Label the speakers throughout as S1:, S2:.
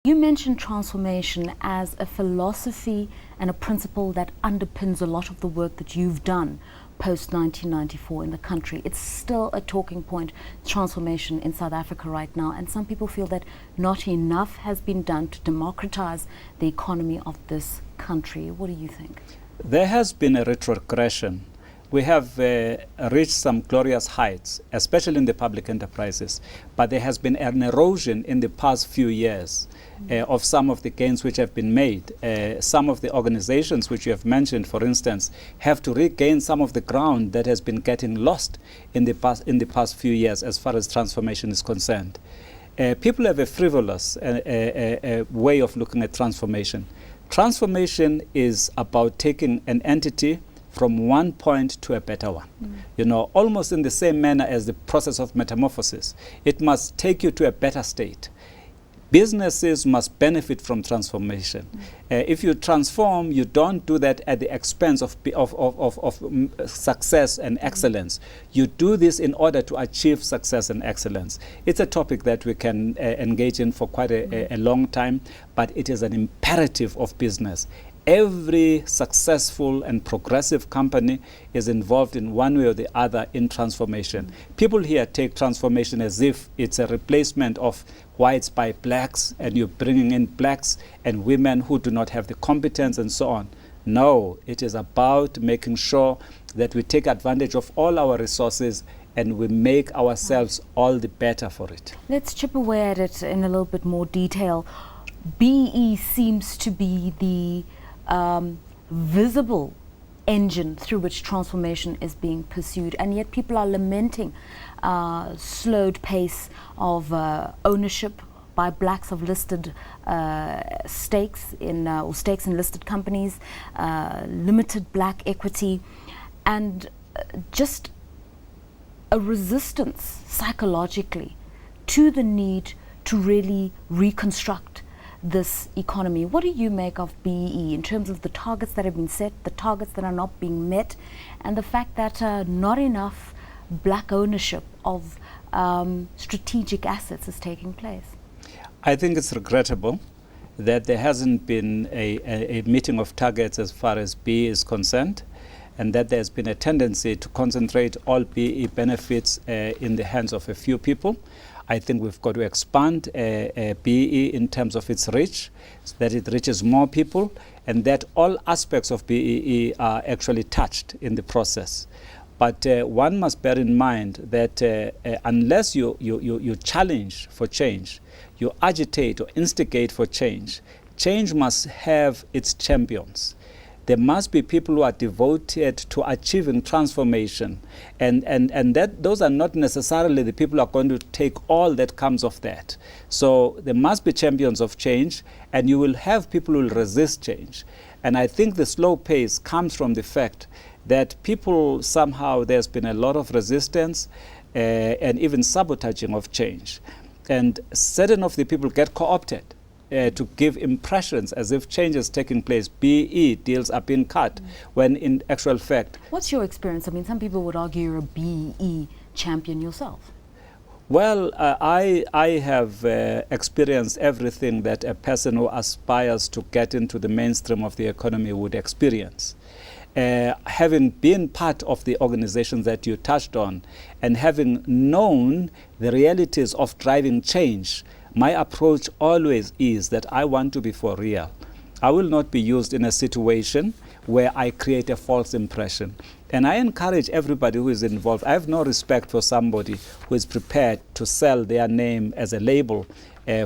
S1: You mentioned transformation as a philosophy and a principle that underpins a lot of the work that you've done post-1994 in the country. It's still a talking point, transformation in South Africa right now, and some people feel that not enough has been done to democratize the economy of this country. What do you think?
S2: There has been a retrogression. We have reached some glorious heights, especially in the public enterprises, but there has been an erosion in the past few years of some of the gains which have been made. Some of the organizations which you have mentioned, for instance, have to regain some of the ground that has been getting lost in the past few years as far as transformation is concerned. People have a frivolous way of looking at transformation. Transformation is about taking an entity from one point to a better one. You know, almost in the same manner as the process of metamorphosis. It must take you to a better state. Businesses must benefit from transformation. If you transform, you don't do that at the expense of success and excellence. You do this in order to achieve success and excellence. It's a topic that we can engage in for quite a long time, but it is an imperative of business. Every successful and progressive company is involved in one way or the other in transformation. People here take transformation as if it's a replacement of whites by blacks, and you're bringing in blacks and women who do not have the competence and so on. No, it is about making sure that we take advantage of all our resources and we make ourselves all the better for it.
S1: Let's chip away at it in a little bit more detail. BEE seems to be the visible engine through which transformation is being pursued, and yet people are lamenting slowed pace of ownership by blacks of listed stakes in listed companies, limited black equity, and just a resistance psychologically to the need to really reconstruct this economy. What do you make of BEE in terms of the targets that have been set, the targets that are not being met, and the fact that not enough black ownership of strategic assets is taking place?
S2: I think it's regrettable that there hasn't been a meeting of targets as far as BEE is concerned, and that there's been a tendency to concentrate all BEE benefits in the hands of a few people. I think we've got to expand BEE in terms of its reach, so that it reaches more people, and that all aspects of BEE are actually touched in the process. But one must bear in mind that unless you challenge for change, you agitate or instigate for change, change must have its champions. There must be people who are devoted to achieving transformation, and that those are not necessarily the people who are going to take all that comes of that. So there must be champions of change, and you will have people who will resist change. And I think the slow pace comes from the fact that people somehow, there's been a lot of resistance and even sabotaging of change. And certain of the people get co-opted to give impressions as if change is taking place. BEE deals are being cut, when in actual fact...
S1: What's your experience? I mean, some people would argue you're a BEE champion yourself.
S2: Well, I have experienced everything that a person who aspires to get into the mainstream of the economy would experience. Having been part of the organizations that you touched on, and having known the realities of driving change, my approach always is that I want to be for real. I will not be used in a situation where I create a false impression. And I encourage everybody who is involved. I have no respect for somebody who is prepared to sell their name as a label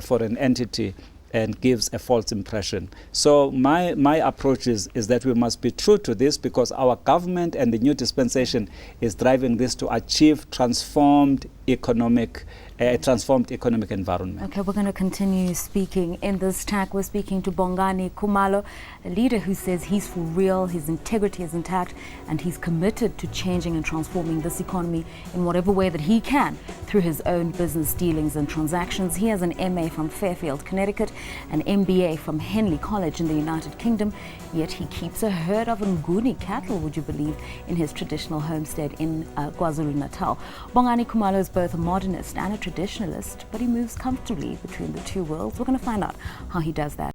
S2: for an entity and gives a false impression. So my approach is that we must be true to this, because our government and the new dispensation is driving this to achieve transformed economic environment.
S1: Okay, we're going to continue speaking in this track. We're speaking to Bongani Khumalo, a leader who says he's for real, his integrity is intact, and he's committed to changing and transforming this economy in whatever way that he can through his own business dealings and transactions. He has an MA from Fairfield, Connecticut, an MBA from Henley College in the United Kingdom, yet he keeps a herd of Nguni cattle, would you believe, in his traditional homestead in KwaZulu-Natal. Bongani Khumalo is both both a modernist and a traditionalist, but he moves comfortably between the two worlds. We're going to find out how he does that.